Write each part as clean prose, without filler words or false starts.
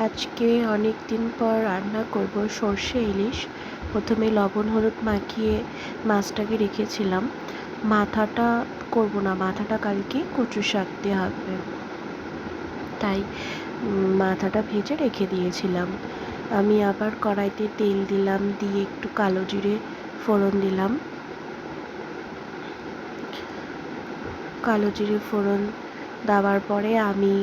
আজকে অনেক দিন পর রান্না করব সর্ষে ইলিশ। প্রথমে লবণ হলুদ মাখিয়ে মাছটাকে রেখেছিলাম। মাথাটা করব না, মাথাটা কালকে কচু শাক দিয়ে হবে, তাই মাথাটা ভেজে রেখে দিয়েছিলাম। আমি আবার কড়াইতে তেল দিলাম, দিয়ে একটু কালো জিরে ফোড়ন দিলাম। কালো জিরে ফোড়ন দেওয়ার পরে আমি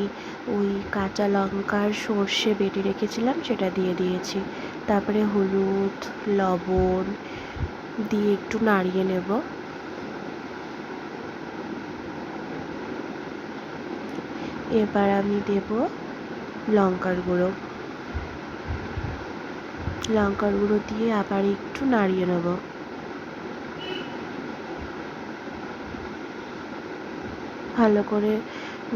ওই কাঁচা লঙ্কার সর্ষে বেটে রেখেছিলাম সেটা দিয়ে দিয়েছি। তারপরে হলুদ লবণ দিয়ে একটু নাড়িয়ে নেব। এবার আমি দেব লঙ্কার গুঁড়ো দিয়ে আবার একটু নাড়িয়ে নেব। ভালো করে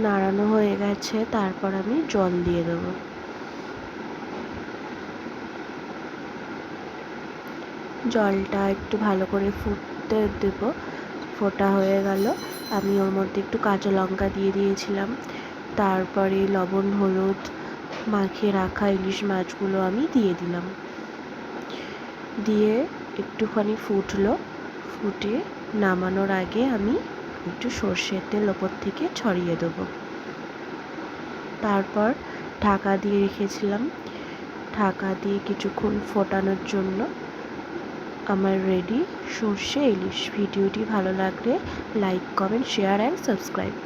নাড়ানো হয়ে গেছে, তারপর আমি জল দিয়ে দেব। জলটা একটু ভালো করে ফুটতে দেব। ফোটা হয়ে গেল, আমি ওর মধ্যে একটু কাঁচা লঙ্কা দিয়ে দিয়েছিলাম। তারপরে লবণ হলুদ মাখিয়ে রাখা ইলিশ মাছগুলো আমি দিয়ে দিলাম। দিয়ে একটুখানি ফুটে নামানোর আগে আমি একটু সর্ষের তেল ওপর থেকে ছড়িয়ে দেবো। তারপর ঢাকা দিয়ে রেখেছিলাম, ঢাকা দিয়ে কিছুক্ষণ ফোটানোর জন্য আমার রেডি সর্ষে ইলিশ। ভিডিওটি ভালো লাগলে like comment share and subscribe.